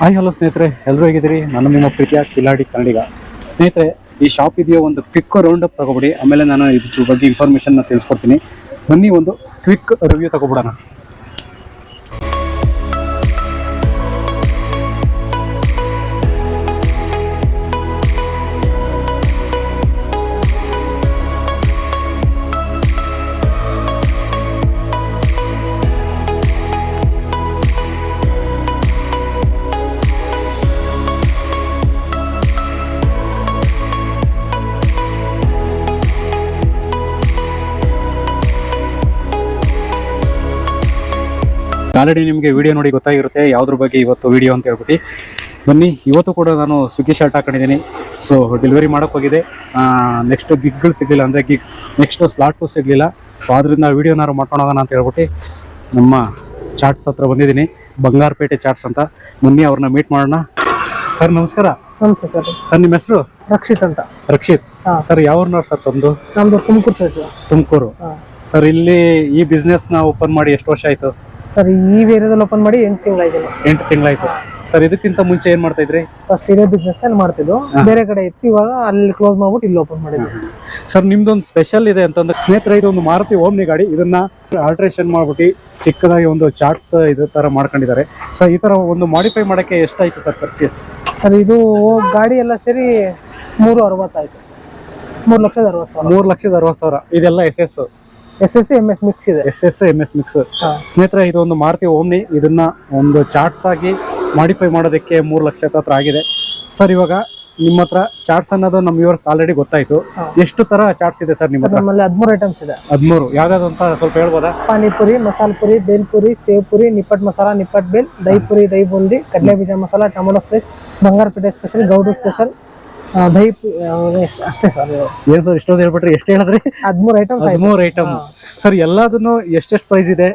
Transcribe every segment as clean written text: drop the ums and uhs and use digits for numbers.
Hi hello ಸ್ನೇಹಿತರೆ, ಎಲ್ಲರೂ ಹೇಗಿದ್ದೀರಿ? ನಾನು ನಿಮ್ಮ ಪ್ರೀತಿಯ ಕಿಲಾಡಿ ಕನ್ನಡಿಗ. ಸ್ನೇಹಿತರೆ, ಈ ಶಾಪ್ ಇದೆಯೋ ಒಂದು ಕ್ವಿಕ್ ರೌಂಡ್ ಅಪ್ ತಗೊಬಿಡಿ, ಆಮೇಲೆ ನಾನು ಇದ್ರ ಬಗ್ಗೆ ಇನ್ಫಾರ್ಮೇಷನ್ ತಿಳಿಸ್ಕೊಡ್ತೀನಿ. ಬನ್ನಿ ಒಂದು ಕ್ವಿಕ್ ರಿವ್ಯೂ ತಗೊಬಿಡೋಣ. ಆಲ್ರೆಡಿ ನಿಮಗೆ ವಿಡಿಯೋ ನೋಡಿ ಗೊತ್ತಾಗಿರುತ್ತೆ ಯಾವುದ್ರ ಬಗ್ಗೆ ಇವತ್ತು ವಿಡಿಯೋ ಅಂತ ಹೇಳ್ಬಿಟ್ಟು. ಬನ್ನಿ, ಇವತ್ತು ಕೂಡ ನಾನು ಸ್ವಿಗ್ಗಿ ಶರ್ಟ್ ಹಾಕೊಂಡಿದ್ದೀನಿ. ಸೊ ಡೆಲಿವರಿ ಮಾಡೋಕ್ಕೆ ಹೋಗಿದೆ. ನೆಕ್ಸ್ಟ್ ಗಿಗ್ಗಳು ಸಿಗಲಿಲ್ಲ, ಅಂದರೆ ಗಿಗ್ ನೆಕ್ಸ್ಟ್ ಸ್ಲಾಟು ಸಿಗಲಿಲ್ಲ. ಸೊ ಅದರಿಂದ ವಿಡಿಯೋನಾರು ಮಾಡ್ಕೊಂಡೋಗೋಣ ಅಂತ ಹೇಳ್ಬಿಟ್ಟು ನಮ್ಮ ಚಾಟ್ಸ್ ಹತ್ರ ಬಂದಿದ್ದೀನಿ. ಬಂಗಾರಪೇಟೆ ಚಾಟ್ಸ್ ಅಂತ. ಬನ್ನಿ, ಅವ್ರನ್ನ ಮೀಟ್ ಮಾಡೋಣ. ಸರ್ ನಮಸ್ಕಾರ. ನಮಸ್ತೆ ಸರ್. ಸರ್ ನಿಮ್ಮ ಹೆಸರು? ರಕ್ಷಿತ್ ಅಂತ. ರಕ್ಷಿತ್ ಸರ್, ಯಾವ್ರನ್ನವ್ರು ಸರ್ ತಮ್ಮದು? ನಮ್ದು ತುಮಕೂರು ಸರ್. ತುಮಕೂರು. ಸರ್, ಇಲ್ಲಿ ಈ ಬಿಸ್ನೆಸ್ನ ಓಪನ್ ಮಾಡಿ ಎಷ್ಟು ವರ್ಷ ಆಯಿತು ಸರ್? ಈ ಏರಿಯಾದಲ್ಲಿ ಓಪನ್ ಮಾಡಿ 8 ತಿಂಗಳಾಯ್ತು. 8 ತಿಂಗಳಾಯ್ತು. ಸರ್, ಇದಕ್ಕಿಂತ ಮುಂಚೆ ಏನ್ ಮಾಡ್ತಾ ಇದ್ರಿ? ಫಸ್ಟ್ ಇದೇ ಬಿಸ್ನೆಸ್ ಅಲ್ಲಿ ಮಾಡ್ತಿದ್ದು, ಬೇರೆ ಕಡೆ ಇತ್ತು. ಇವಾಗ ಅಲ್ಲಿ ಕ್ಲೋಸ್ ಮಾಡ್ಬಿಟ್ಟು ಇಲ್ಲಿ ಓಪನ್ ಮಾಡಿದ್ವಿ. ಸರ್, ನಿಮ್ದೊಂದು ಸ್ಪೆಷಲ್ ಇದೆ ಅಂತಂದ್ರೆ ಸ್ನೇಹಿತರೆ, ಇದೊಂದು ಮಾರುತಿ ಓಮ್ನಿ ಗಾಡಿ. ಇದನ್ನ ಆಲ್ಟ್ರೇಷನ್ ಮಾಡ್ಬಿಟ್ಟು ಚಿಕ್ಕದಾಗಿ ಒಂದು ಚಾರ್ಟ್ಸ್ ಇದೇ ತರ ಮಾಡ್ಕೊಂಡಿದ್ದಾರೆ. ಸರ್, ಈ ತರ ಒಂದು ಮಾಡಿಫೈ ಮಾಡಕ್ಕೆ ಎಷ್ಟಾಯ್ತು ಸರ್ ಖರ್ಚು? ಸರ್, ಇದು ಗಾಡಿ ಎಲ್ಲ ಸೇರಿ 360 ಆಯ್ತು. 3,60,000. 3,60,000. ಇದೆಲ್ಲ SS MS ಮಿಕ್ಸ್ ಇದೆ. SS MS mix. ಸ್ನೇಹಿತರೆ, ಇದು ಒಂದು ಮಾರುತಿ ಓಮ್ನಿ. ಇದನ್ನ ಒಂದು ಚಾರ್ಟ್ಸ್ ಆಗಿ ಮಾಡಿಫೈ ಮಾಡೋದಕ್ಕೆ 3 ಲಕ್ಷ ಹತ್ರ ಆಗಿದೆ. ಸರ್, ಇವಾಗ ನಿಮ್ಮ ಹತ್ರ ಚಾರ್ಟ್ಸ್ ಅನ್ನೋದು ನಮ್ಮ ವ್ಯೂವರ್ಸ್ ಆಲ್ರೆಡಿ ಗೊತ್ತಾಯ್ತು. ಎಷ್ಟು ತರ ಚಾರ್ಟ್ಸ್ ಇದೆ ಸರ್ ನಿಮ್ಮ ಹತ್ರ? ನಮ್ಮಲ್ಲಿ 13 ಐಟಮ್ಸ್ ಇದೆ. 13 ಯಾವ್ದಾದ್ರು ಅಂತ ಸ್ವಲ್ಪ ಹೇಳ್ಬೋದಾ? ಪಾನಿಪುರಿ, ಮಸಾಲ ಪುರಿ, ಬೇಲ್ ಪುರಿ, ಸೇವ್ ಪುರಿ, ನಿಪ್ಪಟ್ ಮಸಾಲ, ನಿಪ್ಪಟ್ ಬೇಲ್, ದಹಿ ಪುರಿ, ದಹಿ ಬೂಂದಿ, ಕಡಲೆ ಬೀಜ masala, tomato spice, Bangarpet special, ಗೌಡು ಸ್ಪೆಷಲ್, ದಹಿ ಅಷ್ಟೇ ಸರ್. ಏನ್ ಸರ್ ಇಷ್ಟೊಂದು ಹೇಳ್ಬಿಟ್ರಿ? ಎಷ್ಟು ಹೇಳಿದ್ರಿ? 13 ಐಟಮ್ಸ್. 13 ಐಟಮ್. ಸರ್, ಎಲ್ಲದನ್ನು ಎಷ್ಟೆಷ್ಟು ಪ್ರೈಸ್ ಇದೆ?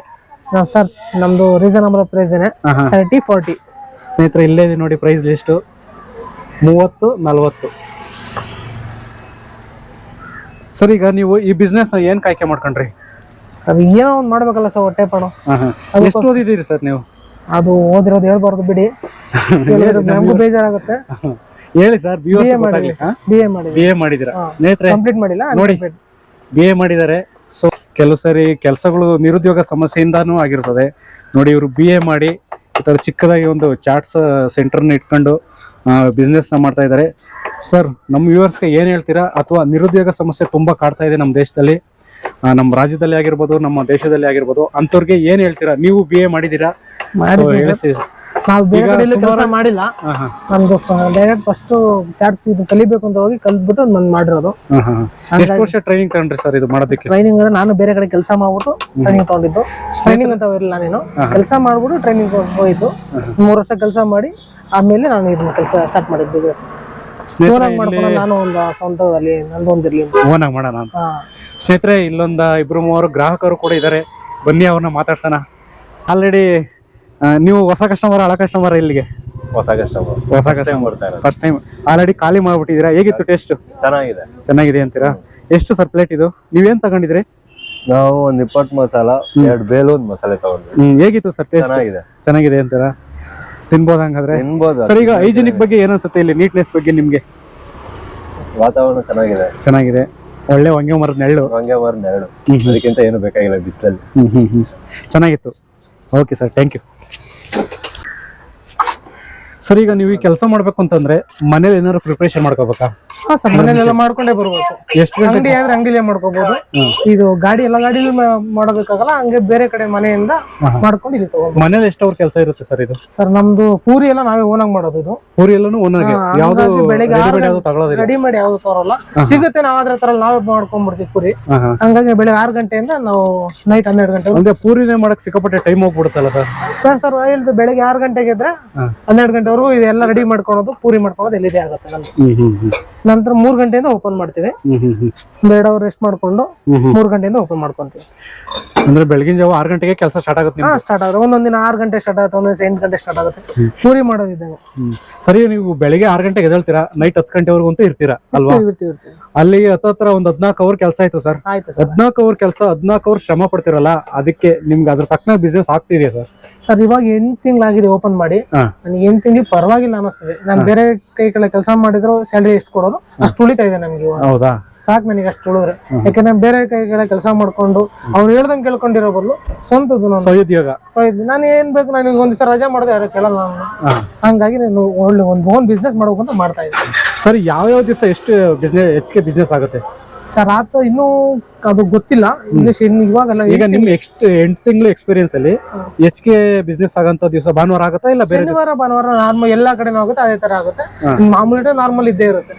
ಸರ್, ನಮ್ದು ರೀಸನಬಲ್ ಪ್ರೈಸ್ ಇದೆ. 30-40. ಸ್ನೇಹಿತರೆ, ಇಲ್ಲೇ ಇದೆ ನೋಡಿ ಪ್ರೈಸ್ ಲಿಸ್ಟ್. 30-40. ಸರ್, ಈಗ ನೀವು ಈ ಬಿಸ್ನೆಸ್ ನ ಏನ್ ಕಾಯ್ಕೆ ಮಾಡ್ಕೊಂಡ್ರಿ? ಸರ್, ಏನೋ ಒಂದು ಮಾಡ್ಬೇಕಲ್ಲ ಸರ್, ಹೊಟ್ಟೆ ಪಣ. ಎಷ್ಟು ಓದಿದ್ದೀರಿ ಸರ್ ನೀವು? ಅದು ಓದಿರೋದು ಹೇಳ್ಬಾರ್ದು ಬಿಡಿ, ನಮಗೂ ಬೇಜಾರಾಗುತ್ತೆ. ಹೇಳಿ ಸರ್. BA ಮಾಡಿದಿರಾ? ಸ್ನೇಹಿತರೆ, ಕಂಪ್ಲೀಟ್ ಮಾಡಿಲ್ಲ ನೋಡಿ, BA ಮಾಡಿದ್ದಾರೆ. ಸೊ ಕೆಲವು ಸರಿ ಕೆಲಸಗಳು ನಿರುದ್ಯೋಗ ಸಮಸ್ಯೆಯಿಂದಾನು ಆಗಿರ್ತದೆ. ನೋಡಿ, ಇವರು BA ಮಾಡಿ ಈ ತರ ಚಿಕ್ಕದಾಗಿ ಒಂದು ಚಾಟ್ಸ್ ಸೆಂಟರ್ನ ಇಟ್ಕೊಂಡು ಬಿಸ್ನೆಸ್ ನ ಮಾಡ್ತಾ ಇದ್ದಾರೆ. ಸರ್, ನಮ್ಮ ವ್ಯೂವರ್ಸ್ಗೆ ಏನ್ ಹೇಳ್ತೀರಾ? ಅಥವಾ ನಿರುದ್ಯೋಗ ಸಮಸ್ಯೆ ತುಂಬಾ ಕಾಡ್ತಾ ಇದೆ ನಮ್ಮ ದೇಶದಲ್ಲಿ, ನಮ್ಮ ರಾಜ್ಯದಲ್ಲಿ ಆಗಿರ್ಬೋದು, ನಮ್ಮ ದೇಶದಲ್ಲಿ ಆಗಿರ್ಬೋದು, ಅಂತವ್ರಿಗೆ ಏನ್ ಹೇಳ್ತೀರಾ? ನೀವು BA ಮಾಡಿದೀರಾ? ನಾವು ಬೇರೆ ಕಡೆ ಕೆಲಸ ಮಾಡಿಲ್ಲ. ನಮ್ದು ಡೈರೆಕ್ಟ್ ಫಸ್ಟ್ ಚಾಟ್ಸ್ ಇದು ಕಲಿಬೇಕು ಅಂತ ಹೋಗಿ ಕಲ್ತ್ಬಿಟ್ಟು ನಾನು ಮಾಡಿರೋದು. ಎಷ್ಟು ವರ್ಷ ಟ್ರೈನಿಂಗ್ ತಗೊಂಡ್ರಿ ಸರ್ ಇದು ಮಾಡೋದಕ್ಕೆ? ಟ್ರೈನಿಂಗ್ ಅಂದ್ರೆ ನಾನು ಬೇರೆ ಕಡೆ ಕೆಲಸ ಮಾಡ್ಬಿಟ್ಟು ಟ್ರೈನಿಂಗ್ ತಗೊಂಡಿದ್ದು. ಟ್ರೈನಿಂಗ್ ಅಂತ ಇರಲಿಲ್ಲ, ನಾನು ಕೆಲಸ ಮಾಡ್ಬಿಟ್ಟು ಟ್ರೈನಿಂಗ್ ಹೋಗಿದ್ದು. 3 ವರ್ಷ ಕೆಲಸ ಮಾಡಿ ಆಮೇಲೆ ನಾನು ಇದನ್ನ ಕೆಲಸ ಸ್ಟಾರ್ಟ್ ಮಾಡಿದ್ದು ಬಿಸ್ನೆಸ್. ನಾನು ಒಂದು ಸ್ವಂತದಲ್ಲಿ ನಂದೊಂದಿರ್ಲಿ ಓನಾಗಿ ಮಾಡೋಣ ಅಂತ. ಸ್ನೇಹಿತರೆ, ಇಲ್ಲೊಂದು 2-3 ಗ್ರಾಹಕರು ಕೂಡ ಇದ್ದಾರೆ. ಬನ್ನಿ, ಅವ್ರನ್ನ ಮಾತಾಡ್ಸೋಣ. ಆಲ್ರೆಡಿ ನೀವು ಹೊಸ ಕಸ್ಟಮರ್, ಹಳ ಕಸ್ಟಮರ್? ಇಲ್ಲಿಗೆ ಹೊಸ ಕಸ್ಟಮರ್ ಫಸ್ಟ್ ಟೈಮ್. ಆಲ್ರೆಡಿ ಖಾಲಿ ಮಾಡ್ಬಿಟ್ಟಿದ್ದೀರಾ? ಹೇಗಿತ್ತು ಟೇಸ್ಟ್? ಚೆನ್ನಾಗಿದೆ ಅಂತೀರಾ? ಎಷ್ಟು ಸರ್ ಪ್ಲೇಟ್ ಇದು? ನೀವೇನ್ ತಗೊಂಡಿದ್ರಿ? ನಾವು ಒಂದು 20 ಮಸಾಲ, 2 ಬೇಲು, 1 ಮಸಾಲೆ ತಗೊಂಡ್ವಿ. ಹೇಗಿತ್ತು ಸರ್ ಟೇಸ್ಟ್? ಚೆನ್ನಾಗಿದೆ ಅಂತೀರಾ? ತಿನ್ಬೋದು ಹಂಗಾದ್ರೆ? ಸರ್, ಈಗ ಹೈಜಿನಿಕ್ ಬಗ್ಗೆ ಏನ್ ಅನ್ಸುತ್ತೆ ಇಲ್ಲಿ? ನೀಟ್ನೆಸ್ ಬಗ್ಗೆ ನಿಮ್ಗೆ? ವಾತಾವರಣ ಚೆನ್ನಾಗಿದೆ. ಒಳ್ಳೆ ಹೊಂಗೆ ಮರದ ನೆರಳು. ಅದಕ್ಕಿಂತ ಏನು ಬೇಕಾಗಿಲ್ಲ ಬಿಸಿಲಲ್ಲಿ. ಚೆನ್ನಾಗಿತ್ತು. Okay sir, thank you. Sir, ಈಗ ನೀವು ಈ ಕೆಲಸ ಮಾಡ್ಬೇಕು ಅಂತಂದ್ರೆ ಮನೇಲಿ ಏನಾದ್ರು ಪ್ರಿಪರೇಷನ್ ಮಾಡ್ಕೋಬೇಕಾ? ಸರ್, ಮನೇಲೆಲ್ಲ ಮಾಡ್ಕೊಂಡೇ ಬರ್ಬೇಕು. ಎಷ್ಟು ಅಂಗಡಿ ಆದ್ರೆ ಅಂಗಡಿಲೇ ಮಾಡ್ಕೋಬಹುದು. ಇದು ಗಾಡಿ ಎಲ್ಲ ಗಾಡಿಲಿ ಮಾಡೋದಕ್ಕಾಗಲ್ಲ, ಹಂಗೆ ಬೇರೆ ಕಡೆ ಮನೆಯಿಂದ ಮಾಡ್ಕೊಂಡು ಇಲ್ಲಿ ತಗೋಬಹುದು. ಮನೇಲಿ ಎಷ್ಟು ಅವ್ರ ಕೆಲಸ ಇರುತ್ತೆ ಸರ್ ಇದು? ಸರ್, ನಮ್ದು ಪೂರಿ ಎಲ್ಲ ನಾವೇ ಓನಾಗಿ ಮಾಡೋದು. ಇದು ಪೂರಿ ಎಲ್ಲಾನು ಓನಾಗಿ? ಯಾವ್ದು ಬೆಳಿಗ್ಗೆ ರೆಡಿಮೇಡ್ ಯಾವ್ದು ತರೋಲ್ಲ, ಸಿಗುತ್ತೆ. ನಾವು ಅದ್ರ ತರ ನಾವೇ ಮಾಡ್ಕೊಂಡ್ಬಿಡ್ತೀವಿ ಪೂರಿ. ಹಂಗಾಗಿ ಬೆಳಿಗ್ಗೆ 6 ಗಂಟೆಯಿಂದ ನಾವು ನೈಟ್ 12 ಗಂಟೆ. ಅಂದ್ರೆ ಪೂರಿನೇ ಮಾಡಕ್ ಸಿಕ್ಕಾಪಟ್ಟೆ ಟೈಮ್ ಹೋಗ್ಬಿಡುತ್ತಲ್ಲ ಸರ್? ಸರ್, ಬೆಳಿಗ್ಗೆ 6 ಗಂಟೆಗೆ ಇದ್ರೆ 12 ಗಂಟೆವರೆಗೂ ಇದೆಲ್ಲ ರೆಡಿ ಮಾಡ್ಕೊಳೋದು, ಪೂರಿ ಮಾಡ್ಕೊಳೋದು ಎಲ್ಲಿದೆ ಆಗುತ್ತೆ ನಮ್ದು. ನಂತರ 3 ಗಂಟೆಯಿಂದ ಓಪನ್ ಮಾಡ್ತೀವಿ. ಒಂದು 2 ಅವರ್ ರೆಸ್ಟ್ ಮಾಡ್ಕೊಂಡು 3 ಗಂಟೆಯಿಂದ ಓಪನ್ ಮಾಡ್ಕೊಂತೀವಿ. ಅಂದ್ರೆ ಬೆಳಗಿನ ಜಾವ 6 ಗಂಟೆಗೆ ಕೆಲಸ ಸ್ಟಾರ್ಟ್ ಆಗುತ್ತೆ ನಿಮ್ದು? ಸ್ಟಾರ್ಟ್ ಆಗುತ್ತೆ. ಒಂದೊಂದ್ ದಿನ 6 ಗಂಟೆ ಸ್ಟಾರ್ಟ್ ಆಗುತ್ತೆ, ಒಂದೊಂದ್ 8 ಗಂಟೆ ಸ್ಟಾರ್ಟ್ ಆಗುತ್ತೆ. ಪೂರಿ ಮಾಡೋದಿದ್ದಂಗೆ. ಸರಿ, ನೀವು ಬೆಳಿಗ್ಗೆ 6 ಗಂಟೆಗೆ ಎದ್ದೇಳ್ತೀರಾ, ನೈಟ್ 10 ಗಂಟೆವರೆಗೂ ಅಂತೂ ಇರ್ತೀರಾ ಅಲ್ವಾ? ಇರ್ತೀವಿ. ಅಲ್ಲಿ ಹತ್ರ ಒಂದ್ 14 ಅವರ್ ಕೆಲಸ ಆಯ್ತು ಸರ್. ಆಯ್ತು ಸರ್. 14 ಅವರ್ ಕೆಲಸ, 14 ಅವರ್ ಶ್ರಮ ಪಡ್ತಿರಲ್ಲ, ಅದಕ್ಕೆ ನಿಮ್ಗೆ ಅದ್ರ ತಕ್ಕನ ಬಿಸ್ನೆಸ್ ಆಗ್ತಿದೆಯಾ ಸರ್? ಸರ್ ಇವಾಗ 8 ತಿಂಗಳಾಗಿದೆ ಓಪನ್ ಮಾಡಿ. ನನಗೆ 8 ತಿಂಗಳು ಪರವಾಗಿಲ್ಲ ಅನಿಸ್ತದೆ. ನಾನು ಬೇರೆ ಕೈ ಕಡೆ ಕೆಲಸ ಮಾಡಿದ್ರು ಸ್ಯಾಲರಿ ಎಷ್ಟು ಕೊಡೋದು ಅಷ್ಟು ಉಳಿತಾ ಇದೆ ನಮ್ಗೆ ಇವಾಗ. ಹೌದಾ? ಸಾಕು ನನಗೆ ಅಷ್ಟು ಉಳಿದ್ರೆ. ಯಾಕಂದ್ರೆ ಬೇರೆ ಕೈ ಕಡೆ ಕೆಲಸ ಮಾಡ್ಕೊಂಡು ಅವ್ರು ಹೇಳ್ದಂಗೆ ಕೇಳ್ಕೊಂಡಿರೋ ಬದಲು ಸ್ವಂತದ್ದು ನಾನು ಸ್ವಉದ್ಯೋಗ. ನಾನು ಏನ್ ಬೇಕು, ನನಗೆ ಒಂದ್ ದಿವಸ ರಜಾ ಮಾಡಿದ್ರೆ ಯಾರು ಕೇಳಲ್ಲ ನಾನು. ಹಂಗಾಗಿ ನಾನು ಒಳ್ಳೆ ಒಂದು ಓನ್ ಬಿಸ್ನೆಸ್ ಮಾಡ್ಬೇಕು ಅಂತ ಮಾಡ್ತಾ ಇದ್ದೀನಿ. ಸರ್ ಯಾವ್ಯಾವ ದಿವಸ ಎಷ್ಟು ಹೆಚ್ಚಿಗೆ ಬಿಸ್ನೆಸ್ ಆಗುತ್ತೆ ಸರ್? ಇನ್ನೂ ಅದು ಗೊತ್ತಿಲ್ಲ. ಇಂಗ್ಲಿಷ್ ಇವಾಗಲ್ಲ. ಈಗ ನಿಮ್ 8 ತಿಂಗಳ ಎಕ್ಸ್ಪೀರಿಯನ್ಸ್ ಅಲ್ಲಿ ಹೆಚ್ಚಿಗೆ ಬಿಸ್ನೆಸ್ ಆಗಂತ ದಿವಸ ಭಾನುವಾರ ಆಗುತ್ತಾ ಇಲ್ಲ ಬೇರೆ? ಶನಿವಾರ ಭಾನುವಾರ ನಾರ್ಮಲ್ ಎಲ್ಲಾ ಕಡೆನೂ ಆಗುತ್ತೆ, ಅದೇ ತರ ಆಗುತ್ತೆ. ಮಾಮೂಲಿ ನಾರ್ಮಲ್ ಇದ್ದೇ ಇರುತ್ತೆ.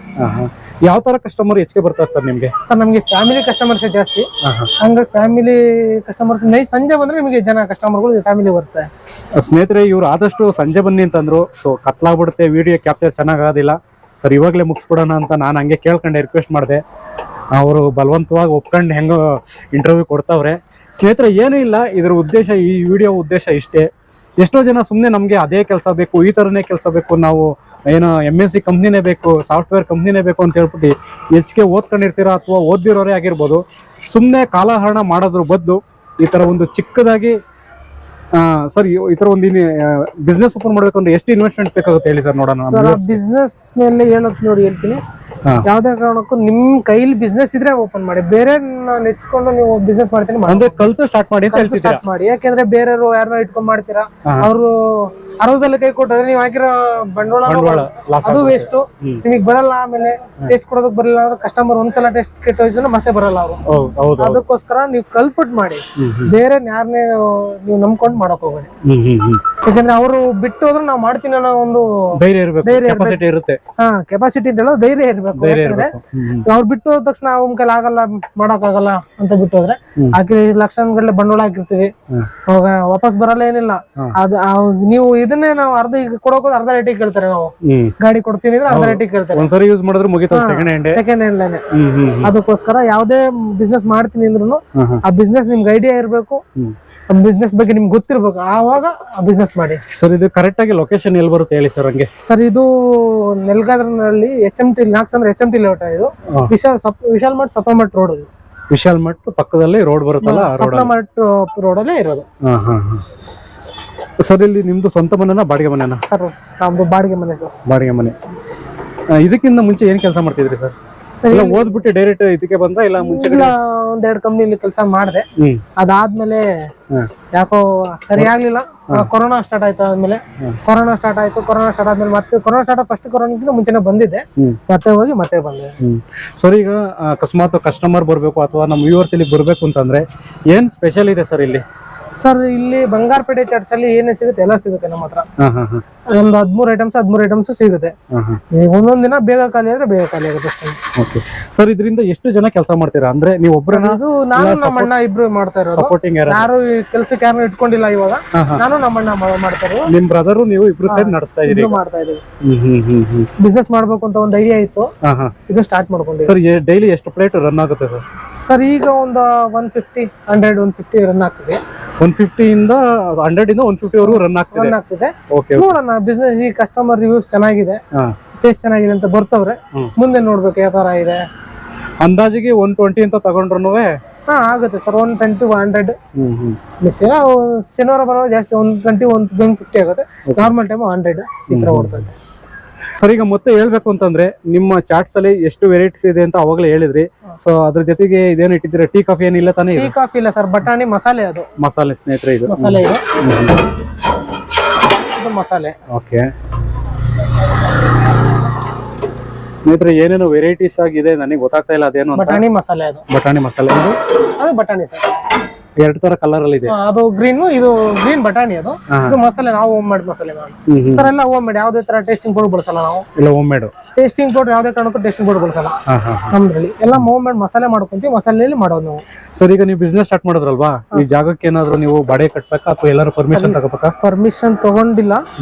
ಯಾವ ತರ ಕಸ್ಟಮರ್ ಹೆಚ್ಚಿಗೆ ಬರ್ತಾರೆ ಸರ್ ನಿಮ್ಗೆ? ಸರ್ ನಮ್ಗೆ ಫ್ಯಾಮಿಲಿ ಕಸ್ಟಮರ್ಸ್ ಜಾಸ್ತಿ. ಹಂಗಾಗಿ ಫ್ಯಾಮಿಲಿ ಕಸ್ಟಮರ್ಸ್ ಸಂಜೆ ಬಂದ್ರೆ ನಿಮಗೆ ಜನ ಕಸ್ಟಮರ್ಗಳು ಫ್ಯಾಮಿಲಿ ಬರ್ತಾರೆ. ಸ್ನೇಹಿತರೆ, ಇವ್ರು ಆದಷ್ಟು ಸಂಜೆ ಬನ್ನಿ ಅಂತಂದ್ರು. ಸೊ ಕತ್ಲಾಗ್ಬಿಡುತ್ತೆ, ವಿಡಿಯೋ ಕ್ಯಾಪ್ಚರ್ ಚೆನ್ನಾಗ್ ಆಗೋದಿಲ್ಲ ಸರ್, ಇವಾಗಲೇ ಮುಗಿಸ್ಬಿಡೋಣ ಅಂತ ನಾನು ಹಂಗೆ ಕೇಳ್ಕೊಂಡೆ, ರಿಕ್ವೆಸ್ಟ್ ಮಾಡಿದೆ. ಅವರು ಬಲವಂತವಾಗಿ ಒಪ್ಕೊಂಡು ಹೆಂಗೋ ಇಂಟರ್ವ್ಯೂ ಕೊಡ್ತಾವ್ರೆ. ಸ್ನೇಹಿತರೆ, ಏನೂ ಇಲ್ಲ, ಇದ್ರ ಉದ್ದೇಶ, ಈ ವಿಡಿಯೋ ಉದ್ದೇಶ ಇಷ್ಟೇ. ಎಷ್ಟೋ ಜನ ಸುಮ್ಮನೆ ನಮಗೆ ಅದೇ ಕೆಲಸ ಬೇಕು, ಈ ಥರನೇ ಕೆಲಸ ಬೇಕು, ನಾವು ಏನೋ MNC ಕಂಪ್ನಿನೇ ಬೇಕು, ಸಾಫ್ಟ್ವೇರ್ ಕಂಪ್ನಿನೇ ಬೇಕು ಅಂತ ಹೇಳ್ಬಿಟ್ಟು ಹೆಚ್ಚಿಗೆ ಓದ್ಕೊಂಡಿರ್ತೀರ ಅಥವಾ ಓದಿರೋರೇ ಆಗಿರ್ಬೋದು. ಸುಮ್ಮನೆ ಕಾಲಹರಣ ಮಾಡೋದ್ರ ಬದಲು ಈ ಥರ ಒಂದು ಚಿಕ್ಕದಾಗಿ ಸರ್ ಈ ಥರ ಒಂದು ಬಿಸ್ನೆಸ್ ಓಪನ್ ಮಾಡಬೇಕು ಅಂದ್ರೆ ಎಷ್ಟು ಇನ್ವೆಸ್ಟ್ಮೆಂಟ್ ಬೇಕಾಗುತ್ತೆ ಹೇಳಿ ಸರ್, ನೋಡೋಣ. ಸರ್ ಬಿಸ್ನೆಸ್ ಮೇಲೆ ಹೇಳೋದು ನೋಡಿ ಹೇಳ್ತೀನಿ. ಯಾವ್ದೇ ಕಾರಣಕ್ಕೂ ನಿಮ್ ಕೈಲಿ ಬಿಸ್ನೆಸ್ ಇದ್ರೆ ಓಪನ್ ಮಾಡಿ. ಬೇರೆ ನೆಚ್ಕೊಂಡು ನೀವು ಬಿಸ್ನೆಸ್ ಮಾಡ್ತೀನಿ ಅಂದ್ರೆ ಕಲ್ತು ಸ್ಟಾರ್ಟ್ ಮಾಡಿ ಸ್ಟಾರ್ಟ್ ಮಾಡಿ. ಯಾಕೆಂದ್ರೆ ಬೇರೆಯವರು ಯಾರನ್ನ ಇಟ್ಕೊಂಡ್ ಮಾಡ್ತೀರಾ, ಅವರು ಅರ್ಧದಲ್ಲಿ ಕೈ ಕೊಟ್ಟರೆ ನೀವು ಹಾಕಿರೋ ಬಂಡವಾಳ ಅದು ವೇಸ್ಟ್, ನಿಮಗೆ ಬರಲ್ಲ. ಆಮೇಲೆ ಟೇಸ್ಟ್ ಕೊಡೋದಕ್ಕೆ ಬರಲ್ಲ ಅಂದ್ರೆ ಕಸ್ಟಮರ್ ಒಂದ್ಸಲ ಟೇಸ್ಟ್ ಕೆಟ್ಟೋಯ್ತು ಮತ್ತೆ ಬರಲ್ಲ ಅವರು. ಅದಕ್ಕೋಸ್ಕರ ನೀವು ಕಲ್ಪಿಟ್ ಮಾಡಿ. ಬೇರೆ ಯಾರನ್ನೇ ನೀವು ನಂಬ್ಕೊಂಡು ಮಾಡಕ್ ಹೋಗ್ಬೇಡಿ. ಯಾಕಂದ್ರೆ ಅವರು ಬಿಟ್ಟು ಹೋದ್ರೆ ನಾವು ಮಾಡ್ತೀನಿ ಅನ್ನೋ ಒಂದು ಧೈರ್ಯ ಇರುತ್ತೆ. ಕೆಪಾಸಿಟಿ ಅಂತ ಹೇಳೋದು ಧೈರ್ಯ ಇರ್ಬೇಕು. ಅವ್ರು ಬಿಟ್ಟು ಹೋದ ತಕ್ಷಣ ಅವ್ರ ಕೈಲಿ ಆಗಲ್ಲ, ಮಾಡಕ್ ಆಗಲ್ಲ ಅಂತ ಬಿಟ್ಟು ಹೋದ್ರೆ ಹಾಕಿ ಲಕ್ಷಗಟ್ಟಲೆ ಬಂಡವಾಳ ಹಾಕಿರ್ತೀವಿ, ಅವಾಗ ವಾಪಸ್ ಬರಲ್ಲ, ಏನಿಲ್ಲ. ನೀವು ಇದನ್ನೇ ನಾವು ಅರ್ಧ ಈಗ ಕೊಡೋಕೆ ಅರ್ಧ ರೇಟಿಗೆ ಕೇಳ್ತಾರೆ. ನಾವು ಗಾಡಿ ಕೊಡ್ತೀನಿ ಅಂದ್ರೆ ಅರ್ಧ ರೇಟಿಗೆ ಕೇಳ್ತಾರೆ. ಒಂದ್ಸರಿ ಯೂಸ್ ಮಾಡಿದ್ರೆ ಮುಗಿತು, ಸೆಕೆಂಡ್ ಹ್ಯಾಂಡ್. ಅದಕ್ಕೋಸ್ಕರ ಯಾವ್ದೇ ಬಿಸ್ನೆಸ್ ಮಾಡ್ತೀನಿ ಅಂದ್ರೂ ಆ ಬಿಸ್ನೆಸ್ ನಿಮ್ಗೆ ಐಡಿಯಾ ಇರ್ಬೇಕು, ಬಿಸ್ನೆಸ್ ಬಗ್ಗೆ ನಿಮ್ಗೆ ಗೊತ್ತಿರ್ಬೇಕು, ಆವಾಗ ಬಿಸ್ನೆಸ್ ಮಾಡಿ. ಸರ್ ಇದು ಕರೆಕ್ಟ್ ಆಗಿ ಲೊಕೇಶನ್ ಎಲ್ಲಿ ಬರುತ್ತೆ ಹೇಳಿ ಸರ್ ಹಂಗೆ? ಸರ್ ಇದು ನೆಲ್ಗಾದ್ರಲ್ಲಿ HMT HMT ಲೇಔಟ್. ಇದು ವಿಶಾಲ್ ಮಠ್ ಸಪ್ರಮಠ್ ರೋಡ್. ವಿಶಾಲ್ ಮಠ್ ಪಕ್ಕದಲ್ಲಿ ರೋಡ್ ಬರುತ್ತಲ್ಲ, ಸಪ್ರಮಠ್ ರೋಡ್ ಅಲ್ಲೇ ಇರೋದು. ಸರ್ ಇಲ್ಲಿ ನಿಮ್ದು ಸ್ವಂತ ಮನೆನಾ ಬಾಡಿಗೆ ಮನೆನಾ? ಸರ್ ನಮ್ದು ಬಾಡಿಗೆ ಮನೆ ಸರ್. ಬಾಡಿಗೆ ಮನೆ. ಇದಕ್ಕಿಂತ ಮುಂಚೆ ಏನ್ ಕೆಲಸ ಮಾಡ್ತಿದ್ರಿ ಸರ್? ಇಲ್ಲ ಓದ್ಬಿಟ್ಟು ಡೈರೆಕ್ಟ್ ಇದಕ್ಕೆ ಬಂದ್ರ ಇಲ್ಲ ಮುಂಚೆ? ಇಲ್ಲ, 2 ಕಂಪ್ನಿಲಿ ಕೆಲಸ ಮಾಡಿದೆ. ಅದಾದ್ಮೇಲೆ ಯಾಕೋ ಸರಿ ಆಗ್ಲಿಲ್ಲ. ಕೊರೋನಾ ಸ್ಟಾರ್ಟ್ ಆಯ್ತು. ಆದ್ಮೇಲೆ ಕೊರೋನಾ ಸ್ಟಾರ್ಟ್ ಆದ್ಮೇಲೆ ಮತ್ತೆ ಫಸ್ಟ್ ಕೊರೋನಾಕ್ಕಿಂತ ಮುಂಚೆನೆ ಬಂದಿದ್ದೆ, ಮತ್ತೆ ಹೋಗಿ ಮತ್ತೆ ಬಂದೆ. ಸರ್ ಈಗ ಅಕಸ್ಮಾತ್ ಕಸ್ಟಮರ್ ಬರ್ಬೇಕು ಅಥವಾ ನಮ್ಮ ವ್ಯೂವರ್ಸ್ ಇಲ್ಲಿ ಬರ್ಬೇಕು ಅಂತಂದ್ರೆ ಏನ್ ಸ್ಪೆಷಲ್ ಇದೆ ಸರ್ ಇಲ್ಲಿ? ಸರ್ ಇಲ್ಲಿ ಬಂಗಾರಪೇಟೆ ಚಾಟ್ಸ್ ಅಲ್ಲಿ ಏನೇ ಸಿಗುತ್ತೆ ಎಲ್ಲ ಸಿಗುತ್ತೆ ನಮ್ಮ ಹತ್ರ. ಒಂದು 13 ಐಟಮ್ಸ್ ಸಿಗುತ್ತೆ. ಒಂದೊಂದ್ ದಿನ ಬೇಗ ಖಾಲಿ ಆದ್ರೆ ಬೇಗ ಖಾಲಿ ಆಗುತ್ತೆ ಅಷ್ಟೇ. ಸರ್ ಇದರಿಂದ ಎಷ್ಟು ಜನ ಕೆಲಸ ಮಾಡ್ತೀರಾ? ಅಂದ್ರೆ ನೀವು ಒಬ್ಬರೇ? ಇದು ನಾನು ನಮ್ಮ ಅಣ್ಣ ಇಬ್ರು ಮಾಡ್ತಾ ಇರೋದು. ಯಾರು ಕೆಲಸಕ್ಕೆ ಯಾರು ಇಟ್ಕೊಂಡಿಲ್ಲ ಇವಾಗ. ನಾನು ನಮ್ಮ ಅಣ್ಣ ಮಾಡ್ತಾ ಇರೋದು. ನಿಮ್ ಬ್ರದರು ನೀವು ಇಬ್ರು ಸೇರಿ ನಡೆಸ್ತಾ ಇದೀರಿ? ಮಾಡ್ತಾ ಇದೀವಿ. ಬಿಸ್ನೆಸ್ ಮಾಡ್ಬೇಕು ಅಂತ ಒಂದು ಐಡಿಯಾ ಇತ್ತು, ಇದು ಸ್ಟಾರ್ಟ್ ಮಾಡ್ಕೊಂಡಿದ್ದೀವಿ. ಸರ್ ಡೈಲಿ ಎಷ್ಟು ಪ್ಲೇಟ್ ರನ್ ಆಗುತ್ತೆ ಸರ್? ಸರ್ ಈಗ ಒಂದು 150 ರನ್ ಆಗ್ತದೆ. 150 ಇಂದ 100 ಇಂದ 150 ವರೆಗೂ ರನ್ ಆಗ್ತಿದೆ. ನೋಡೋಣ, ಬಿಸ್ನೆಸ್ ಈ ಕಸ್ಟಮರ್ ರಿವ್ಯೂಸ್ ಚೆನ್ನಾಗಿದೆ, ಟೇಸ್ಟ್ ಚೆನ್ನಾಗಿದೆ ಅಂತ ಬರ್ತವ್ರೆ. ಮುಂದೆ ನೋಡ್ಬೇಕು ಯಾವ ತರ ಇದೆ. ಅಂದಾಜಿಗೆ 120 ಅಂತ ತಗೊಂಡ್ರು ಆಗುತ್ತೆ ಸರ್. 120 100 ಶನಿವಾರ ಬರೋ ಜಾಸ್ತಿ 120 150 ಆಗುತ್ತೆ. ನಾರ್ಮಲ್ ಟೈಮ್ 100 ಈ ತರ ಓಡ್ತದೆ. ಸರ್ ಈಗ ಮತ್ತೆ ಹೇಳ್ಬೇಕು ಅಂತಂದ್ರೆ ನಿಮ್ಮ ಚಾಟ್ಸ್ ಅಲ್ಲಿ ಎಷ್ಟು ವೆರೈಟೀಸ್ ಇದೆ ಅಂತ ಅವಾಗಲೇ ಹೇಳಿದ್ರಿ. ಸೊ ಅದ್ರ ಜೊತೆಗೆ ಇದೇನು ಇಟ್ಟಿದ್ದೀರಾ? ಟೀ ಕಾಫಿ ಏನಿಲ್ಲ ತಾನೇ? ಟೀ ಕಾಫಿ ಇಲ್ಲ ಸರ್, ಬಟಾಣಿ ಮಸಾಲೆ. ಅದು ಮಸಾಲೆ ಸ್ನೇಹಿತರೆ, ಇದು ಮಸಾಲೆ ಇದೆ. ಇದು ಮಸಾಲೆ. ಓಕೆ ಸ್ನೇಹಿತರೆ, ಏನೇನು ವೆರೈಟೀಸ್ ಆಗಿದೆ ನನಗೆ ಗೊತ್ತಾಗ್ತಾ ಇಲ್ಲ ಅದೇನು. ಬಟಾಣಿ ಮಸಾಲೆ. ಅದು ಬಟಾಣಿ ಮಸಾಲೆ. ಅದು ಬಟಾಣಿ ಸರ್. 2 ತರ ಕಲರ್ ಅಲ್ಲಿ ಇದೆ. ಅದು ಗ್ರೀನ್, ಇದು ಗ್ರೀನ್ ಬಟಾಣಿ. ಅದು ಇದು ಮಸಾಲೆ ನಾವು ಹೋಮ್ ಮೇಡ್ ಮಸಾಲೆ ಸರ್. ಎಲ್ಲ ಹೋಮ್ ಮೇಡ್, ಯಾವುದೇ ತರ ಟೇಸ್ಟಿಂಗ್ ಪೌಡರ್ ಬಳಸಲ್ಲ ನಾವು. ಇಲ್ಲ ಹೋಮ್ ಮೇಡ್ ಟೇಸ್ಟಿಂಗ್ ಪೌಡರ್ ಯಾವುದೇ ಕಾರಣಕ್ಕೂ ಟೇಸ್ಟಿಂಗ್ ಪೌಡರ್ ಬಳಸಲ್ಲ ನಮ್ದ್ರಲ್ಲಿ. ಎಲ್ಲ ಹೋಮ್ ಮೇಡ್ ಮಸಾಲೆ ಮಾಡ್ಕೊಂತೀವಿ, ಮಸಾಲೆಯಲ್ಲಿ ಮಾಡೋದು ನಾವು. ಸರ್ ಈಗ ನೀವು ಬಿಸ್ನೆಸ್ ಸ್ಟಾರ್ಟ್ ಮಾಡಿದ್ರಲ್ವಾ, ಈ ಜಾಗಕ್ಕೆ ಏನಾದ್ರು ನೀವು ಬಾಡಿಗೆ ಕಟ್ಬೇಕಾ ಅಥವಾ ಎಲ್ಲರೂ ಪರ್ಮಿಷನ್ ತಗೋಬೇಕಾ? ಪರ್ಮಿಷನ್ ತಗೊಂಡಿಲ್ಲ,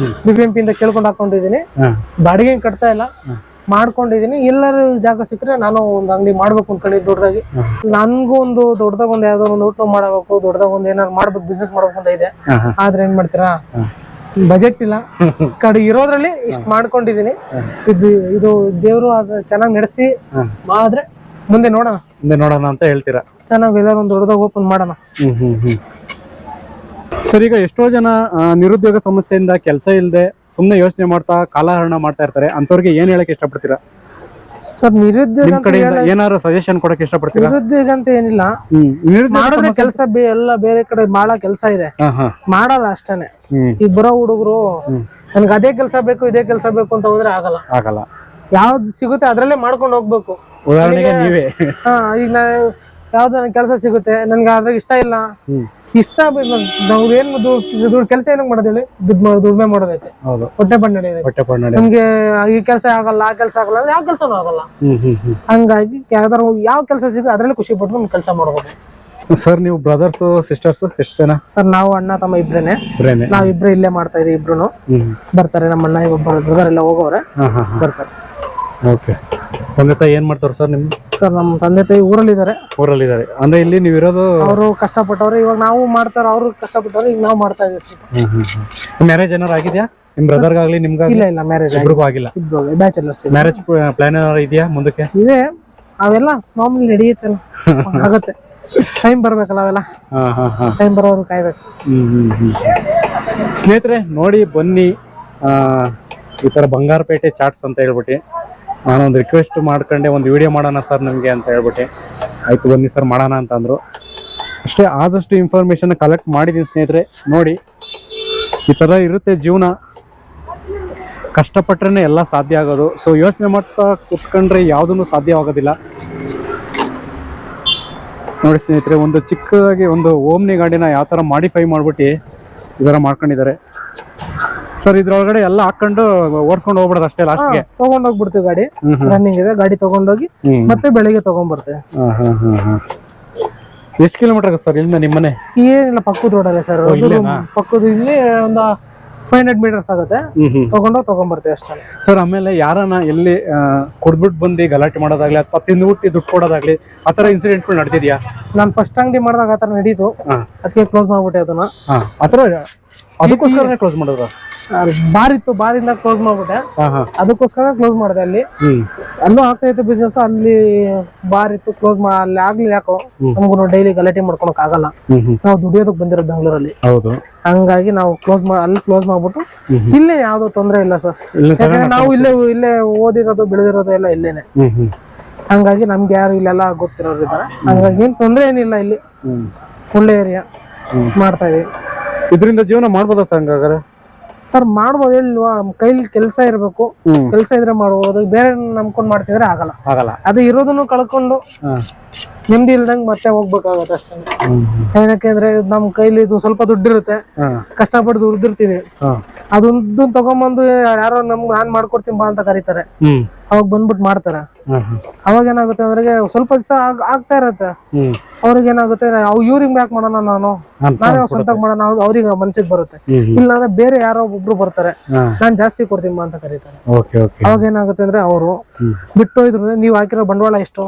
BBMP ಇಂದ ಕೇಳ್ಕೊಂಡು ಹಾಕೊಂಡಿದೀನಿ. ಬಾಡಿಗೆ ಕಟ್ತಾ ಇಲ್ಲ. ಮಾಡ್ಕೊಂಡಿದೀನಿ. ಎಲ್ಲರೂ ಜಾಗ ಸಿಕ್ಕರೆ ನಾನು ಒಂದು ಅಂಗಡಿ ಮಾಡ್ಬೇಕು ಅನ್ಕೊಂಡಿದ್ದು ದೊಡ್ಡದಾಗಿ. ನನ್ಗೂ ಒಂದು ದೊಡ್ಡದಾಗ ಒಂದು ಯಾವ್ದೋ ಒಂದು ಊಟ ಮಾಡಬೇಕು, ದೊಡ್ಡದಾಗ ಒಂದು ಏನಾದ್ರು ಮಾಡ್ಬೇಕು, ಬಿಸ್ನೆಸ್ ಮಾಡ್ಬೇಕು ಅಂತ ಇದೆ. ಆದ್ರೆ ಏನ್ ಮಾಡ್ತೀರಾ, ಬಜೆಟ್ ಇಲ್ಲ. ಕಡೆ ಇರೋದ್ರಲ್ಲಿ ಇಷ್ಟು ಮಾಡ್ಕೊಂಡಿದೀನಿ. ಇದು ದೇವ್ರು ಅದ ಚೆನ್ನಾಗಿ ನಡೆಸಿ ಆದ್ರೆ ಮುಂದೆ ನೋಡೋಣ ಅಂತ ಹೇಳ್ತೀರಾ. ಚೆನ್ನಾಗಿ ಎಲ್ಲರೂ ಒಂದು ದೊಡ್ಡದಾಗ ಓಪನ್ ಮಾಡೋಣ. ಸರ್, ಈಗ ಎಷ್ಟೋ ಜನ ನಿರುದ್ಯೋಗ ಸಮಸ್ಯೆಯಿಂದ ಕೆಲಸ ಇಲ್ಲದೆ ಸುಮ್ಮನೆ ಯೋಚನೆ ಮಾಡ್ತಾ ಕಾಲಹರಣ ಮಾಡ್ತಾ ಇರ್ತಾರೆ. ಅಂತವ್ರಿಗೆ ಏನ್ ಹೇಳಕ್ ಇಷ್ಟಪಡ್ತೀರಾ ಸರ್? ನಿರುದ್ಯೋಗ ಕಡೆಯಿಂದ ಏನಾದ್ರು ಸಜೆಷನ್ ಕೊಡಕ್ ಇಷ್ಟಪಡ್ತೀರಾ? ನಿರುದ್ಯೋಗ ಅಂತ ಏನಿಲ್ಲ, ಮಾಡಿದ್ರೆ ಕೆಲಸ ಎಲ್ಲ ಬೇರೆ ಕಡೆ ಬಹಳ ಕೆಲಸ ಇದೆ, ಮಾಡಲ್ಲ ಅಷ್ಟೇನೆ. ಈಗ ಬರೋ ಹುಡುಗರು ನನ್ಗೆ ಅದೇ ಕೆಲಸ ಬೇಕು ಇದೇ ಕೆಲಸ ಬೇಕು ಅಂತ ಹೋದ್ರೆ ಆಗಲ್ಲ. ಯಾವ್ದು ಸಿಗುತ್ತೆ ಅದ್ರಲ್ಲೇ ಮಾಡ್ಕೊಂಡು ಹೋಗ್ಬೇಕು. ಉದಾಹರಣೆಗೆ ನೀವೇ ಈಗ ಯಾವ್ದು ನನ್ ಕೆಲಸ ಸಿಗುತ್ತೆ, ನನ್ಗೆ ಅದ್ರಾಗ ಇಷ್ಟ ಇಲ್ಲ, ಇಷ್ಟ ನಾವು ಏನ್ ದುಡ್ಡು ಕೆಲಸ ಏನಕ್ಕೆ ಮಾಡೋದು ಹೇಳಿ? ದುಡ್ಮೆ ಮಾಡೋದೈತೆ, ಹೊಟ್ಟೆ ಪಾಡು ನಡೆಯೋದೈತೆ. ನಮ್ಗೆ ಈ ಕೆಲಸ ಆಗಲ್ಲ ಆ ಕೆಲಸ ಆಗಲ್ಲ ಅಂದ್ರೆ ಯಾವ ಕೆಲಸನೂ ಆಗಲ್ಲ. ಹಂಗಾಗಿ ಯಾವ ಕೆಲಸ ಸಿಗುತ್ತೆ ಅದ್ರಲ್ಲಿ ಖುಷಿ ಪಟ್ಟು ಕೆಲಸ ಮಾಡ್ಬೋದು. ಸರ್, ನೀವು ಬ್ರದರ್ಸ್ ಸಿಸ್ಟರ್ಸ್ ಎಷ್ಟು ಜನ? ಸರ್, ನಾವು ಅಣ್ಣ ತಮ್ಮ ಇಬ್ರೇನೆ. ನಾವ್ ಇಬ್ರು ಇಲ್ಲೇ ಮಾಡ್ತಾ ಇದೀವಿ. ಇಬ್ರು ಬರ್ತಾರೆ. ನಮ್ಮ ಅಣ್ಣ ಒಬ್ಬರು ಬ್ರದರ್ ಎಲ್ಲ ಹೋಗೋರೆ ಬರ್ತಾರೆ. ಓಕೆ. ತಂದೆ ತಾಯಿ ಏನ್ ಮಾಡ್ತಾರ ಸರ್ ನಿಮ್ಗೆ? ಸರ್, ನಮ್ಮ ತಂದೆ ತಾಯಿ ಊರಲ್ಲಿದ್ದಾರೆ. ಅಂದ್ರೆ ಇಲ್ಲಿ ನೀವು ಇರೋದು? ಅವರು ಕಷ್ಟಪಟ್ಟವ್ರೆ, ಇವಾಗ ನಾವು ಮಾಡ್ತಾರ. ಅವ್ರು ಕಷ್ಟಪಟ್ಟವ್ರೆ, ಈಗ ನಾವು ಮಾಡ್ತಾ ಇದೀವಿ. ಮ್ಯಾರೇಜ್ ಏನಾರು ಆಗಿದ್ಯಾ ನಿಮ್ ಬ್ರದರ್ಗಾಗ್ಲಿ ನಿಮ್ಗಾಗ್ಲಿ? ಇಲ್ಲ ಮ್ಯಾರೇಜ್ ಆಗಿಲ್ಲ. ಬ್ಯಾಚುಲರ್ಸ್. ಮ್ಯಾರೇಜ್ ಪ್ಲಾನ್ ಏನಾರು ಇದೆಯಾ ಮುಂದಕ್ಕೆ? ಇದೆ, ಅವೆಲ್ಲ ಮಾಮೂಲಿ ನಡೆಯುತ್ತಲ್ಲ, ಆಗತ್ತೆ. ಟೈಮ್ ಬರ್ಬೇಕಲ್ಲ, ಅವೆಲ್ಲ ಟೈಮ್ ಬರೋರು ಕಾಯ್ಬೇಕು. ಸ್ನೇಹಿತರೆ, ನೋಡಿ ಬನ್ನಿ, ಈ ತರ ಬಂಗಾರಪೇಟೆ ಚಾಟ್ಸ್ ಅಂತ ಹೇಳ್ಬಿಟ್ಟು ನಾನೊಂದು ರಿಕ್ವೆಸ್ಟ್ ಮಾಡ್ಕೊಂಡೆ, ಒಂದು ವಿಡಿಯೋ ಮಾಡೋಣ ಸರ್ ನಮಗೆ ಅಂತ ಹೇಳ್ಬಿಟ್ಟು. ಆಯ್ತು ಬನ್ನಿ ಸರ್ ಮಾಡೋಣ ಅಂತ ಅಂದ್ರು. ಅಷ್ಟೇ, ಆದಷ್ಟು ಇನ್ಫಾರ್ಮೇಶನ್ ಕಲೆಕ್ಟ್ ಮಾಡಿದ್ದೀನಿ ಸ್ನೇಹಿತರೆ. ನೋಡಿ, ಈ ಥರ ಇರುತ್ತೆ ಜೀವನ. ಕಷ್ಟಪಟ್ರೆ ಎಲ್ಲ ಸಾಧ್ಯ ಆಗೋದು. ಸೊ ಯೋಚನೆ ಮಾಡ್ತಾ ಕುತ್ಕೊಂಡ್ರೆ ಯಾವುದೂ ಸಾಧ್ಯವಾಗೋದಿಲ್ಲ. ನೋಡಿ ಸ್ನೇಹಿತರೆ, ಒಂದು ಚಿಕ್ಕದಾಗಿ ಒಂದು ಓಮ್ನಿ ಗಾಡಿನ ಯಾವ ಥರ ಮಾಡಿಫೈ ಮಾಡ್ಬಿಟ್ಟು ಈ ಥರ ಮಾಡ್ಕೊಂಡಿದ್ದಾರೆ ಸರ್. ಇದ್ರೊಳಗಡೆ ಎಲ್ಲ ಹಾಕೊಂಡು ಓಡಿಸ್ಕೊಂಡು ಹೋಗ್ಬಿಡೋದು ಅಷ್ಟೇ. ಲಾಸ್ಟ್ಗೆ ತಗೊಂಡೋಗ್ಬಿಡ್ತೀವಿ. ಗಾಡಿ ರನ್ನಿಂಗ್ ಇದೆ, ಗಾಡಿ ತಗೊಂಡೋಗಿ ಮತ್ತೆ ಬೆಳಿಗ್ಗೆ ತಗೊಂಡ್ಬರ್ತೇವೆ. ಎಷ್ಟು ಕಿಲೋಮೀಟರ್ ಆಗುತ್ತೆ ಸರ್ ಇಲ್ಲಿಂದ ನಿಮ್ಮನೆ? ಏನಿಲ್ಲ, ಪಕ್ಕದ ರೋಡಲ್ಲೇ ಸರ್. ಪಕ್ಕದ ಇಲ್ಲಿ ಒಂದು 500 ಮೀಟರ್ಸ್ ಆಗುತ್ತೆ. ತಗೊಂಡ್ಬರ್ತೇವೆ ಅಷ್ಟೇ ಸರ್. ಆಮೇಲೆ ಯಾರನ್ನ ಎಲ್ಲಿ ಕುಡ್ಬಿಟ್ಟು ಬಂದು ಗಲಾಟೆ ಮಾಡೋದಾಗ್ಲಿ ಅಥವಾ ತಿಂದ್ಬಿಟ್ಟು ದುಡ್ಡು ಕೊಡೋದಾಗ್ಲಿ ಆ ಥರ ಇನ್ಸಿಡೆಂಟ್ಗಳು ನಡೆದಿದ್ಯಾ? ನಾನು ಫಸ್ಟ್ ಅಂಗಡಿ ಮಾಡಿದಾಗ ಆ ಥರ ನಡೀತು. ಅದಕ್ಕೆ ಕ್ಲೋಸ್ ಮಾಡ್ಬಿಟ್ಟೆ ಅದನ್ನ. ಆ ಥರ ಅದಕ್ಕೋಸ್ಕರ ಕ್ಲೋಸ್ ಮಾಡೋದು? ಬಾರಿತ್ತು, ಬಾರಿಂದ ಕ್ಲೋಸ್ ಮಾಡ್ಬಿಟ್ಟೆ. ಅದಕ್ಕೋಸ್ಕರ ಕ್ಲೋಸ್ ಮಾಡಿದೆ. ಅಲ್ಲಿ ಅಲ್ಲೂ ಆಗ್ತಾ ಇತ್ತು ಬಿಸ್ನೆಸ್. ಅಲ್ಲಿ ಬಾರ್ ಇತ್ತು, ಕ್ಲೋಸ್ ಅಲ್ಲಿ ಆಗ್ಲಿ. ಯಾಕೋ ನಮಗೂ ಡೈಲಿ ಗಲಾಟೆ ಮಾಡ್ಕೊಳಕ್ ಆಗಲ್ಲ. ನಾವು ದುಡಿಯೋದಕ್ ಬಂದಿರೋ ಬೆಂಗಳೂರಲ್ಲಿ. ಹಂಗಾಗಿ ನಾವು ಅಲ್ಲಿ ಕ್ಲೋಸ್ ಮಾಡ್ಬಿಟ್ಟು ಇಲ್ಲೇ ಯಾವ್ದೋ ತೊಂದ್ರೆ ಇಲ್ಲ ಸರ್. ಯಾಕಂದ್ರೆ ನಾವು ಇಲ್ಲೇ ಓದಿರೋದು ಬೆಳೆದಿರೋದು ಎಲ್ಲ ಇಲ್ಲೇನೆ. ಹಂಗಾಗಿ ನಮ್ಗೆ ಯಾರು ಇಲ್ಲೆಲ್ಲ ಗೊತ್ತಿರೋರು ಇದ್ದಾರೆ. ಹಂಗಾಗಿ ಏನ್ ತೊಂದ್ರೆ ಏನಿಲ್ಲ. ಇಲ್ಲಿ ಒಳ್ಳೆ ಏರಿಯಾ, ಮಾಡ್ತಾ ಇದೀವಿ. ಇದರಿಂದ ಜೀವನ ಮಾಡ್ಬೋದಾ ಸರ್? ಹಂಗಾದ್ರೆ ಸರ್ ಮಾಡ್ಬೋದು, ಹೇಳಿಲ್ವಾ? ಕೈಲಿ ಕೆಲಸ ಇರ್ಬೇಕು. ಕೆಲಸ ಇದ್ರೆ ಮಾಡ್ಬೋದು. ಬೇರೆ ನಂಬ್ಕೊಂಡ್ ಮಾಡ್ತಿದ್ರೆ ಆಗಲ್ಲ. ಅದು ಇರೋದನ್ನು ಕಳ್ಕೊಂಡು ನೆಮ್ಮದಿ ಇಲ್ದಂಗ್ ಮತ್ತೆ ಹೋಗ್ಬೇಕಾಗತ್ತೆ ಅಷ್ಟೇ. ಏನಕ್ಕೆ ಅಂದ್ರೆ ನಮ್ ಕೈಲಿ ಇದು ಸ್ವಲ್ಪ ದುಡ್ಡಿರುತ್ತೆ, ಕಷ್ಟಪಟ್ಟು ದುಡ್ದಿರ್ತೀವಿ. ಅದೊಂದು ತಗೊಂಬಂದು ಯಾರೋ ನಾನ್ ಮಾಡ್ಕೊಡ್ತೀನಿ ಬಾ ಅಂತ ಕರೀತಾರೆ. ಅವಾಗ ಬಂದ್ಬಿಟ್ಟು ಮಾಡ್ತಾರೆ. ಅವಾಗ ಏನಾಗುತ್ತೆ ಅಂದ್ರೆ ಸ್ವಲ್ಪ ದಿವಸ ಆಗ್ತಾ ಇರತ್ತೆ. ಅವ್ರಿಗೆ ಏನಾಗುತ್ತೆ, ಇವ್ರಿಗೆ ಬ್ಯಾಕ್ ಮಾಡೋಣ, ನಾನೇ ಸ್ವಂತ ಮಾಡೋಣ, ಅವ್ರಿಗೆ ಮನ್ಸಿಗೆ ಬರುತ್ತೆ. ಇಲ್ಲ ಅಂದ್ರೆ ಬೇರೆ ಯಾರೋ ಒಬ್ರು ಬರ್ತಾರೆ, ನಾನ್ ಜಾಸ್ತಿ ಕೊಡ್ತೀನಿ ಬಾ ಅಂತ ಕರೀತಾರೆ. ಅವಾಗ ಏನಾಗುತ್ತೆ ಅಂದ್ರೆ ಅವರು ಬಿಟ್ಟು ಇದ್ರು. ನೀವ್ ಹಾಕಿರೋ ಬಂಡವಾಳ ಎಷ್ಟು,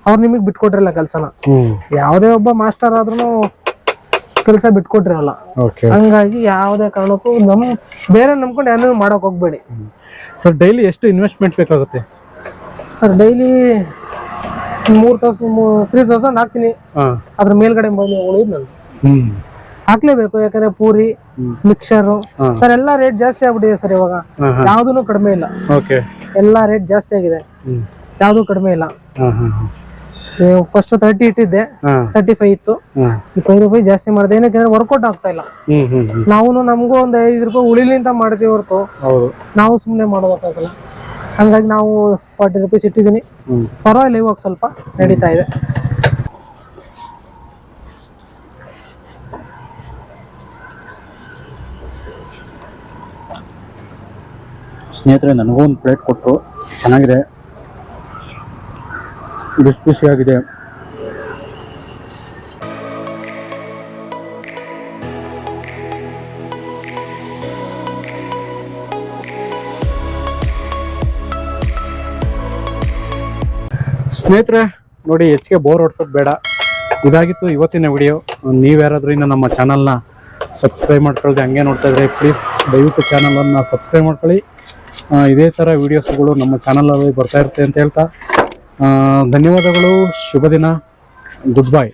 ಅವ್ರು ನಿಮಗ್ ಬಿಟ್ಕೊಟ್ರಿಲ್ಲ ಕೆಲ್ಸನ. ಯಾವ್ದೇ ಒಬ್ಬ ಮಾಸ್ಟರ್ ಆದ್ರೂ ಕೆಲಸ ಬಿಟ್ಕೊಟ್ರಿರಲ್ಲ. ಹಂಗಾಗಿ ಯಾವ್ದೇ ಕಾರಣಕ್ಕೂ ಬೇರೆ ನಂಬ್ಕೊಂಡು ಯಾರು ಮಾಡಕ್ ಹೋಗ್ಬೇಡಿ ಸರ್. ಡೈಲಿ ಎಷ್ಟು ಇನ್ವೆಸ್ಟ್ಮೆಂಟ್ ಬೇಕಾಗುತ್ತೆ ಸರ್? ಡೈಲಿ 3,000 ಹಾಕ್ತೀನಿ. ಅದ್ರ ಮೇಲ್ಗಡೆ ಉಳಿದ್ ನಂದು ಹಾಕ್ಲೇಬೇಕು. ಯಾಕಂದ್ರೆ ಪೂರಿ, ಮಿಕ್ಸರ್ ಸರ್ ಎಲ್ಲ ರೇಟ್ ಜಾಸ್ತಿ ಆಗ್ಬಿಟ್ಟಿದೆ ಸರ್. ಇವಾಗ ಯಾವ್ದೂ ಕಡಿಮೆ ಇಲ್ಲ. ಎಲ್ಲಾ ರೇಟ್ ಜಾಸ್ತಿ ಆಗಿದೆ, ಯಾವ್ದು ಕಡಿಮೆ ಇಲ್ಲ. ಫಸ್ಟ್ 30 ಇಟ್ಟಿದ್ದೆ, 35 ಇತ್ತು. ಈ 5 ರೂಪಾಯಿ ಜಾಸ್ತಿ ಮಾಡಿದೆ. ಏನಕ್ಕೆ ವರ್ಕೌಟ್ ಆಗ್ತಾ ಇಲ್ಲ. ನಮಗೂ ಒಂದ್ 5 ರೂಪಾಯಿ ಉಳಿಲಿ ಅಂತ ಮಾಡ್ತೀವಿ ಹೊರತು ನಾವು ಸುಮ್ನೆ ಮಾಡೋದಕ್ಕಾಗಲ್ಲ. ಹಂಗಾಗಿ ನಾವು 40 ರೂಪೀಸ್ ಇಟ್ಟಿದ್ದೀನಿ. ಪರವಾಗಿಲ್ಲ, ಇವಾಗ ಸ್ವಲ್ಪ ನಡೀತಾ ಇದೆ. ಸ್ನೇಹಿತರೆ, ನನಗೂ ಒಂದು ಪ್ಲೇಟ್ ಕೊಟ್ಟರು. ಚೆನ್ನಾಗಿದೆ, ಬಿಸಿ ಬಿಸಿಯಾಗಿದೆ. ಸ್ನೇಹಿತರೆ ನೋಡಿ, ಹೆಚ್ಚಿಗೆ ಬೋರ್ ಹೊಡ್ಸೋದು ಬೇಡ. ಇದಾಗಿತ್ತು ಇವತ್ತಿನ ವಿಡಿಯೋ. ನೀವ್ಯಾರಾದ್ರೂ ಇನ್ನು ನಮ್ಮ ಚಾನಲ್ನ ಸಬ್ಸ್ಕ್ರೈಬ್ ಮಾಡ್ಕೊಳ್ಳಿ, ಹಂಗೆ ನೋಡ್ತಾ ಇದ್ರೆ ಪ್ಲೀಸ್ ದಯವಿಟ್ಟು ಚಾನಲನ್ನು ಸಬ್ಸ್ಕ್ರೈಬ್ ಮಾಡ್ಕೊಳ್ಳಿ. ಇದೇ ಥರ ವೀಡಿಯೋಸ್ಗಳು ನಮ್ಮ ಚಾನಲಲ್ಲಿ ಬರ್ತಾ ಇರುತ್ತೆ ಅಂತ ಹೇಳ್ತಾ ಧನ್ಯವಾದಗಳು. ಶುಭ ದಿನ. Good bye.